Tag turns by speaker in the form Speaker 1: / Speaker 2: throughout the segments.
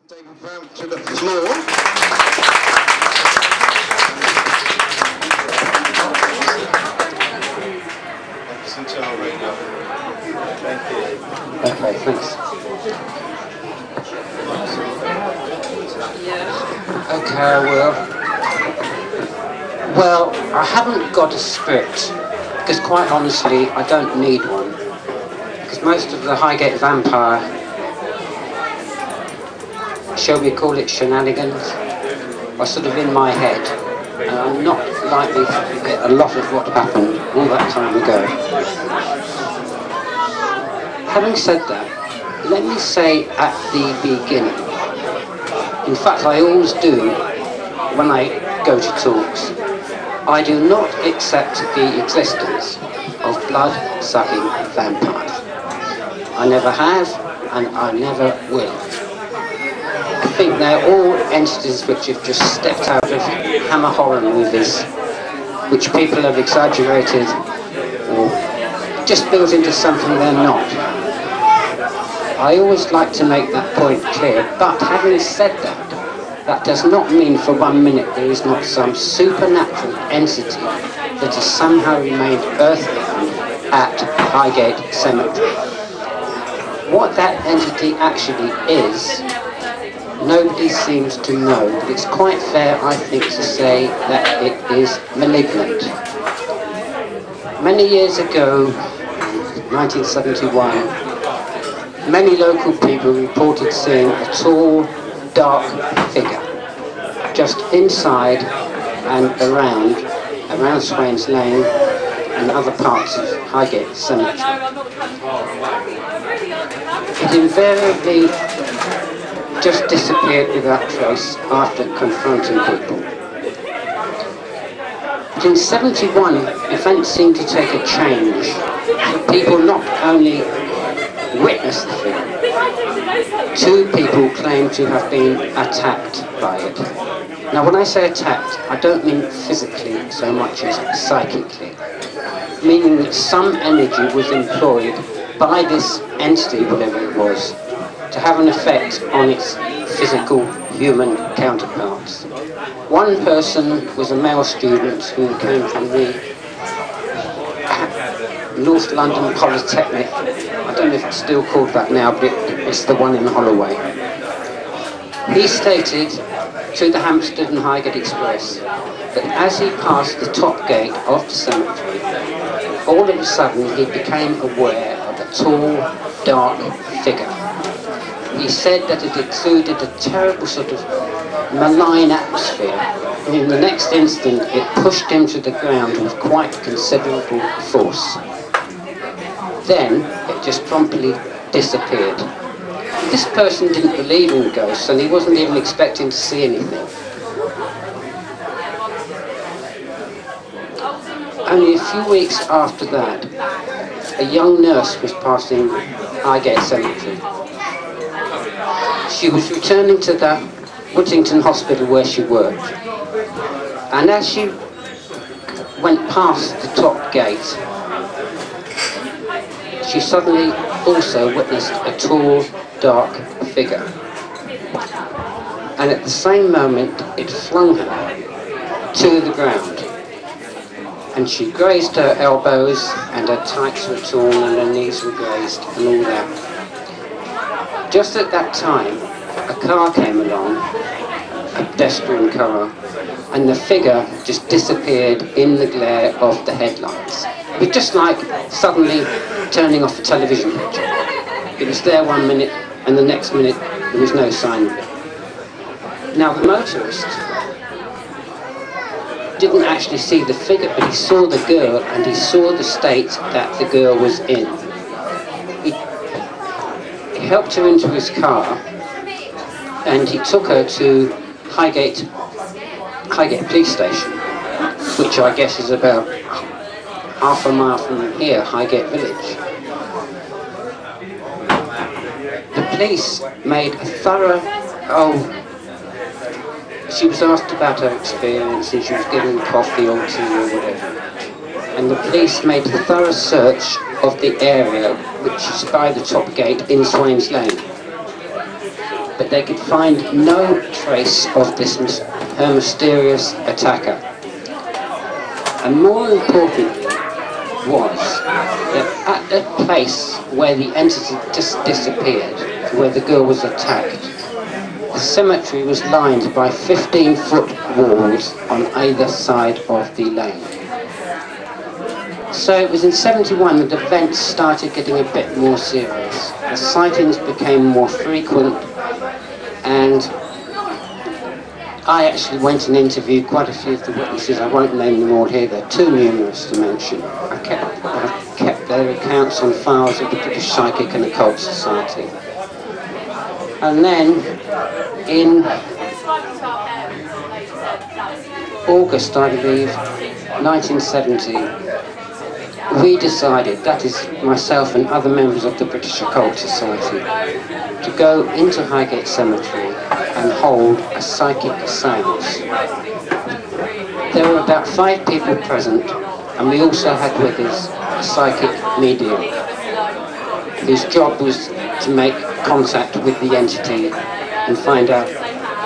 Speaker 1: David Farrant to the floor.
Speaker 2: Okay, thanks. Okay, I will. Well, I haven't got a script, because quite honestly, I don't need one. Because most of the Highgate Vampire, shall we call it shenanigans, are sort of in my head. And I'm not likely to forget a lot of what happened all that time ago. Having said that, let me say at the beginning, in fact I always do when I go to talks, I do not accept the existence of blood-sucking vampires. I never have, and I never will. I think they're all entities which have just stepped out of Hammer horror movies, which people have exaggerated or just built into something they're not. I always like to make that point clear, but having said that, that does not mean for 1 minute there is not some supernatural entity that has somehow remained earthbound at Highgate Cemetery. What that entity actually is, nobody seems to know, but it's quite fair, I think, to say that it is malignant. Many years ago, 1971, many local people reported seeing a tall, dark figure just inside and around Swains Lane and other parts of Highgate Cemetery. It invariably just disappeared without trace after confronting people. But in '71, events seemed to take a change. People not only witnessed the figure, 2 people claimed to have been attacked by it. Now when I say attacked, I don't mean physically so much as psychically, meaning that some energy was employed by this entity, whatever it was, to have an effect on its physical human counterparts. One person was a male student who came from the North London Polytechnic. I don't know if it's still called that now, but it's the one in Holloway. He stated to the Hampstead and Highgate Express that as he passed the top gate of the cemetery, all of a sudden he became aware of a tall, dark figure. He said that it exuded a terrible sort of malign atmosphere, and in the next instant it pushed him to the ground with quite considerable force. Then it just promptly disappeared. This person didn't believe in ghosts, and he wasn't even expecting to see anything. Only a few weeks after that, a young nurse was passing Highgate Cemetery. She was returning to the Whittington Hospital where she worked, and as she went past the top gate, she suddenly also witnessed a tall, dark figure. And at the same moment, it flung her to the ground. And she grazed her elbows, and her tights were torn, and her knees were grazed, and all that. Just at that time, a car came along, a pedestrian car, and the figure just disappeared in the glare of the headlights. It was just like suddenly turning off a television picture. It was there 1 minute, and the next minute there was no sign of it. Now the motorist didn't actually see the figure, but he saw the girl, and he saw the state that the girl was in. He helped her into his car, and he took her to Highgate Police Station, which I guess is about half a mile from here, Highgate Village. The police made a thorough, she was asked about her experience, and she was given coffee or tea or whatever. And the police made a thorough search of the area, which is by the top gate in Swains Lane. but they could find no trace of her mysterious attacker. And more importantly was that at the place where the entity just disappeared, where the girl was attacked, the cemetery was lined by 15-foot walls on either side of the lane. So it was in '71 that events started getting a bit more serious. The sightings became more frequent, and I actually went and interviewed quite a few of the witnesses. I won't name them all here, they're too numerous to mention. I kept their accounts on files of the British Psychic and Occult Society. And then in August, I believe, 1970, we decided, that is myself and other members of the British Occult Society, to go into Highgate Cemetery and hold a psychic seance. There were about 5 people present, and we also had with us a psychic medium whose job was to make contact with the entity and find out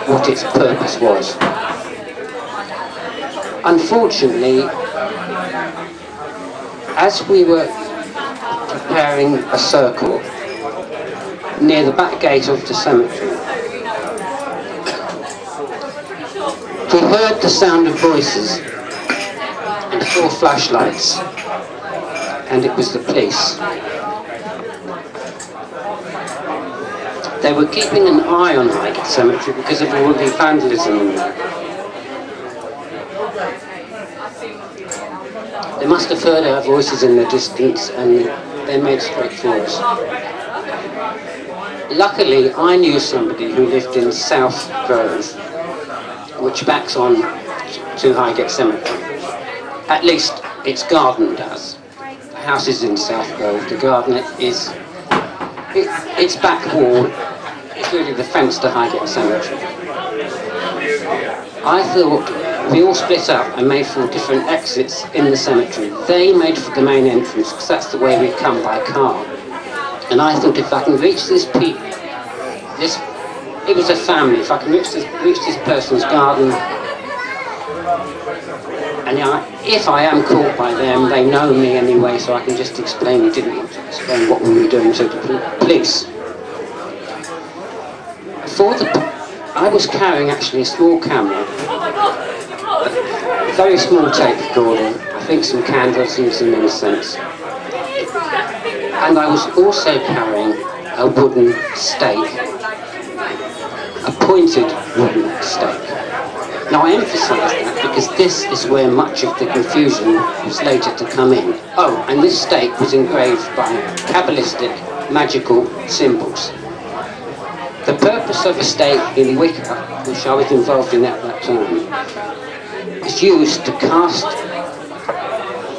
Speaker 2: what its purpose was. Unfortunately, as we were preparing a circle near the back gate of the cemetery, we heard the sound of voices and 4 flashlights, and it was the police. They were keeping an eye on Highgate Cemetery because of all the vandalism in there. They must have heard our voices in the distance, and they made straight for us. Luckily, I knew somebody who lived in South Grove, which backs on to Highgate Cemetery. At least its garden does. The house is in South Grove. The garden is its back wall is really the fence to Highgate Cemetery. I thought we all split up and made for different exits in the cemetery. They made for the main entrance because that's the way we'd come by car. And I thought, if I can reach it was a family, if I can reach this person's garden, and if I am caught by them, they know me anyway, so I can just explain. We didn't want to explain what we were doing to the police. I was carrying actually a small camera, a very small tape recorder, I think some candles and some incense. And I was also carrying a wooden stake, a pointed wooden stake. Now I emphasise that because this is where much of the confusion was later to come in. Oh, and this stake was engraved by Kabbalistic magical symbols. The purpose of a stake in Wicca, which I was involved in at that time, is used to cast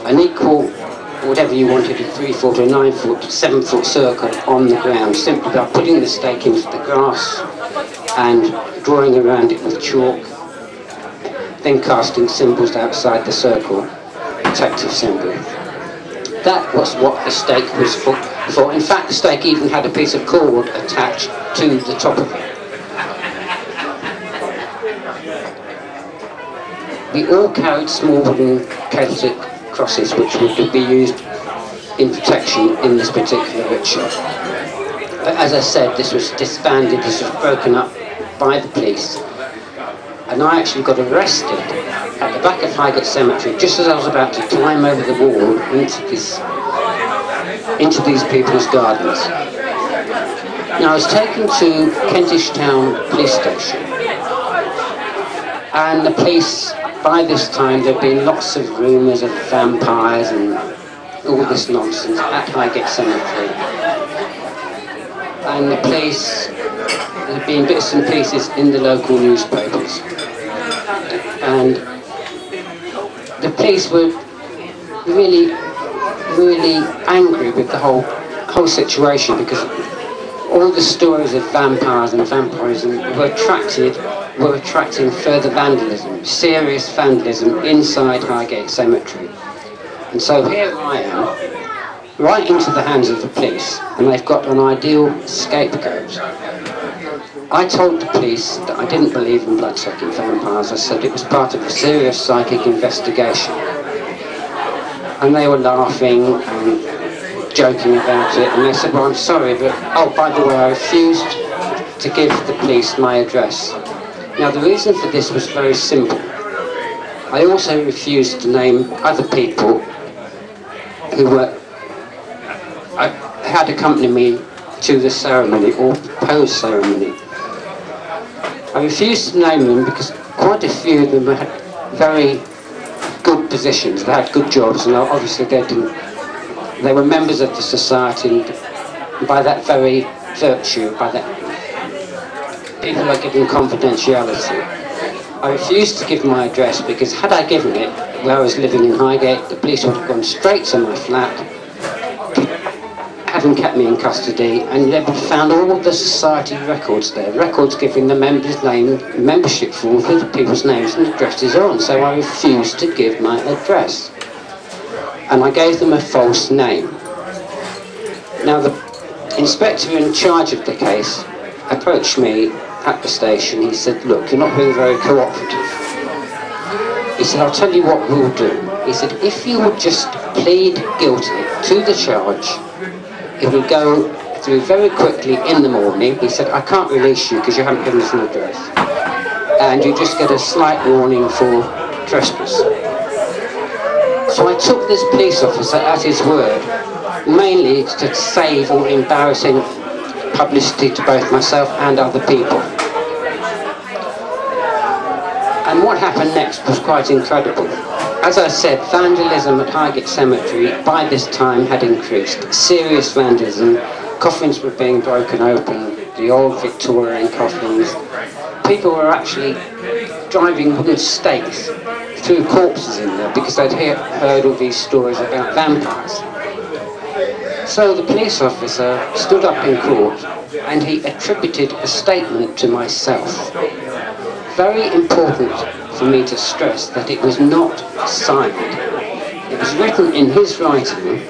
Speaker 2: an equal, whatever you wanted, a 3-foot or 9-foot, 7-foot circle on the ground, simply by putting the stake into the grass and drawing around it with chalk, then casting symbols outside the circle, protective symbol. That was what the stake was for. In fact, the stake even had a piece of cord attached to the top of it. We all carried small wooden Celtic crosses which would be used in protection in this particular ritual. But as I said, this was disbanded, this was broken up by the police, and I actually got arrested at the back of Highgate Cemetery just as I was about to climb over the wall into these people's gardens. Now I was taken to Kentish Town Police Station, and the police, by this time there'd been lots of rumours of vampires and all this nonsense at Highgate Cemetery, and the police, there'd been bits and pieces in the local newspapers, and the police were really angry with the whole situation, because all the stories of vampires and vampirism were attracting further vandalism, serious vandalism inside Highgate Cemetery. And so here I am, right into the hands of the police, and they've got an ideal scapegoat. I told the police that I didn't believe in blood-sucking vampires. I said it was part of a serious psychic investigation. And they were laughing and joking about it, and they said, well, I'm sorry, but, oh, by the way, I refused to give the police my address. Now, the reason for this was very simple. I also refused to name other people who had accompanied me to the ceremony or proposed ceremony. I refused to name them because quite a few of them had very good positions, they had good jobs, and obviously they were members of the society, and by that very virtue, by that, people are given confidentiality. I refused to give my address because had I given it where I was living in Highgate, the police would have gone straight to my flat, having kept me in custody, and they would have found all the society records there, records giving the members' name, membership forms with people's names and addresses on. So I refused to give my address, and I gave them a false name. Now the inspector in charge of the case approached me at the station. He said, look, you're not being very cooperative. He said, I'll tell you what we'll do. He said, if you would just plead guilty to the charge, it will go through very quickly in the morning. He said, I can't release you because you haven't given us an address. And you just get a slight warning for trespass. So I took this police officer at his word, mainly to save all embarrassing publicity to both myself and other people. And what happened next was quite incredible. As I said, vandalism at Highgate Cemetery by this time had increased. Serious vandalism. Coffins were being broken open, the old Victorian coffins. People were actually driving wooden stakes through corpses in there because they'd heard all these stories about vampires. So the police officer stood up in court and he attributed a statement to myself. Very important for me to stress that it was not signed. It was written in his writing,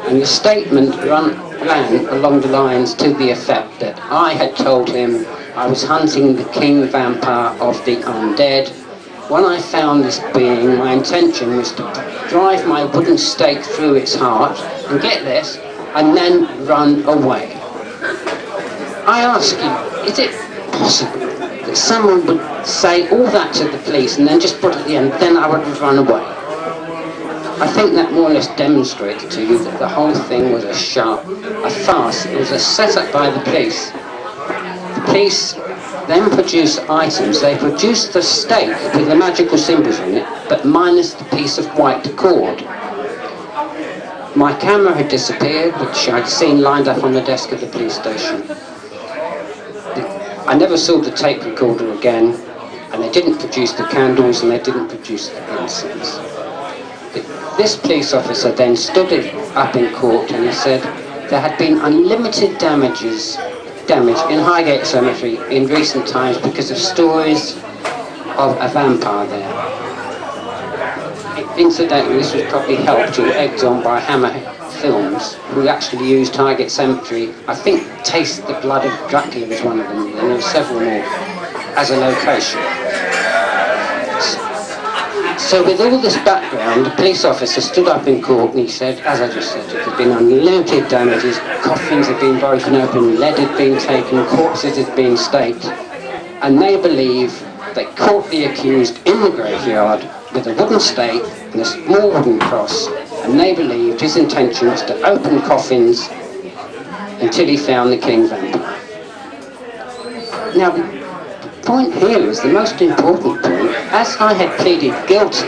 Speaker 2: and the statement ran along the lines to the effect that I had told him I was hunting the king vampire of the undead. When I found this being, my intention was to drive my wooden stake through its heart, and get this, and then run away. I ask you, is it possible that someone would say all that to the police and then just put at the end, then I would have run away? I think that more or less demonstrated to you that the whole thing was a farce. It was a set-up by the police. The police then produced items. They produced the stake with the magical symbols on it, but minus the piece of white cord. My camera had disappeared, which I'd seen lined up on the desk at the police station. I never saw the tape recorder again, and they didn't produce the candles and they didn't produce the incense. This police officer then stood up in court and he said there had been unlimited damage in Highgate Cemetery in recent times because of stories of a vampire there. Incidentally, this was probably helped or egged on by Hammer Films, who actually used Highgate Cemetery. I think Taste the Blood of Dracula was one of them, and there were several more, as a location. So with all this background, the police officer stood up in court and he said, as I just said, there had been unlimited damages, coffins had been broken open, lead had been taken, corpses had been staked, and they believe they caught the accused in the graveyard with a wooden stake and a small wooden cross, and they believed his intention was to open coffins until he found the king vampire. Now, the point here is the most important point. As I had pleaded guilty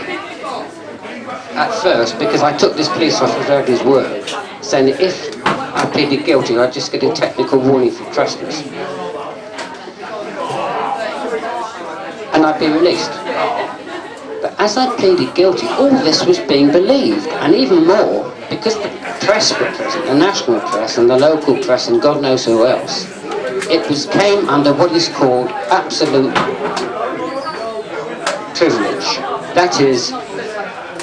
Speaker 2: at first, because I took this police officer at his word, saying that if I pleaded guilty, I'd just get a technical warning for trespass, and I'd be released. But as I pleaded guilty, all this was being believed, and even more, because the press were present, the national press and the local press and God knows who else, it came under what is called absolute privilege. That is,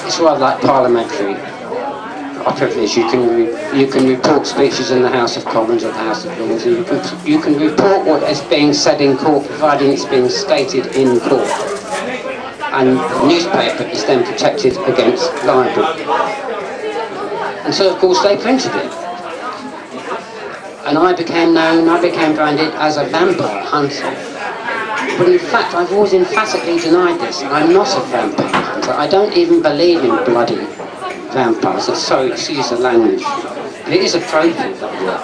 Speaker 2: it's rather like parliamentary are privileged. You can report speeches in the House of Commons or the House of Lords, and you can report what is being said in court, providing it's being stated in court. And the newspaper is then protected against libel. And so, of course, they printed it. And I became branded as a vampire hunter. But in fact, I've always emphatically denied this. I'm not a vampire hunter. I don't even believe in bloody vampires. Sorry, excuse the language. It is appropriate, that word.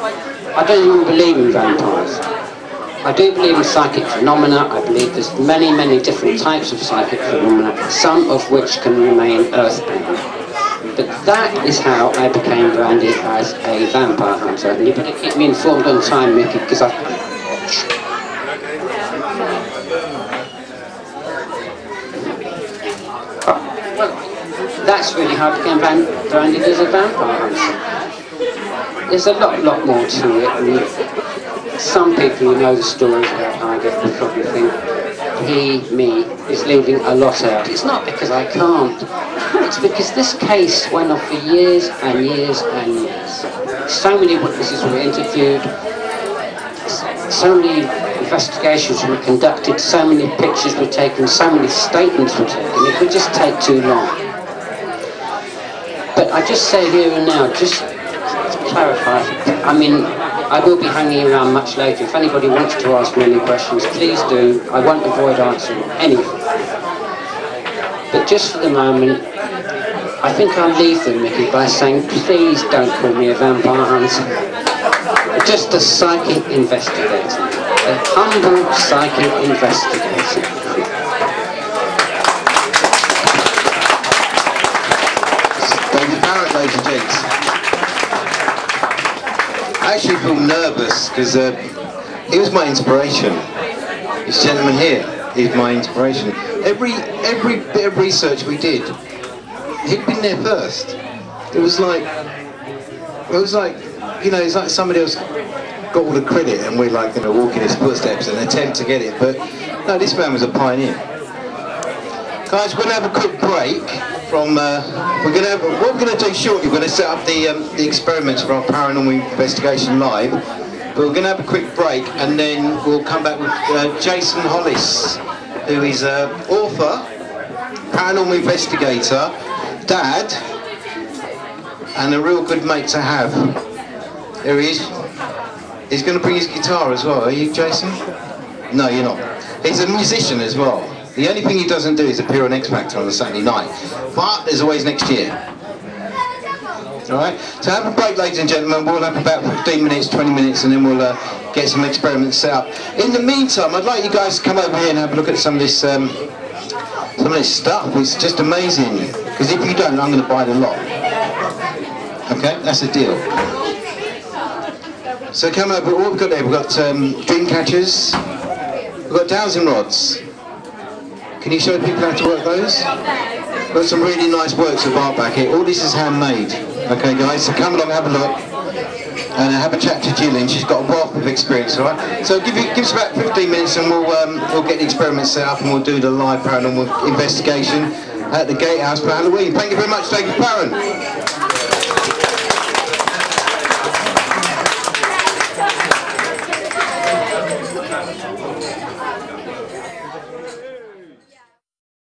Speaker 2: I don't even believe in vampires. I do believe in psychic phenomena. I believe there's many, many different types of psychic phenomena, some of which can remain earthbound. But that is how I became branded as a vampire hunter. And you better keep me informed on time, Mickey, because I... Well, that's really how I became branded as a vampire hunter. There's a lot more to it. And some people who know the stories about Highgate will probably think me is leaving a lot out. It's not because I can't. It's because this case went on for years and years and years. So many witnesses were interviewed, so many investigations were conducted, so many pictures were taken, so many statements were taken. It would just take too long. But I just say here and now, just to clarify, I mean, I will be hanging around much later. If anybody wants to ask me any questions, please do. I won't avoid answering anything. But just for the moment, I think I'll leave them, Mickey, by saying, please don't call me a vampire hunter. Just a psychic investigator. A humble psychic investigator.
Speaker 1: David Farrant, ladies and gents. I actually feel nervous because he was my inspiration. This gentleman here is my inspiration. Every bit of research we did, he'd been there first. It was like, you know, it's like somebody else got all the credit and we're like, you know, walking his footsteps and attempt to get it. But no, this man was a pioneer. Guys, we're going to have a quick break from, what we're going to do shortly, we're going to set up the experiments for our Paranormal Investigation Live. But we're going to have a quick break and then we'll come back with Jason Hollis, who is author, paranormal investigator, dad, and a real good mate to have. There he is. He's going to bring his guitar as well. Are you, Jason? No, you're not. He's a musician as well. The only thing he doesn't do is appear on X Factor on a Saturday night. But there's always next year. Alright? So have a break, ladies and gentlemen. We'll have about 15 minutes, 20 minutes, and then we'll get some experiments set up. In the meantime, I'd like you guys to come over here and have a look at some of this stuff. It's just amazing. Because if you don't, I'm going to buy the lot. Okay? That's a deal. So come over. What we've got there? We've got dream catchers. We've got dowsing rods. Can you show people how to work those? We've got some really nice works of art back here. All this is handmade. Okay, guys, so come along, have a look, and have a chat to Gillian. She's got a wealth of experience, all right? So give us about 15 minutes, and we'll get the experiment set up, and we'll do the live paranormal investigation at the Gatehouse for Halloween. Thank you very much, David Farrant.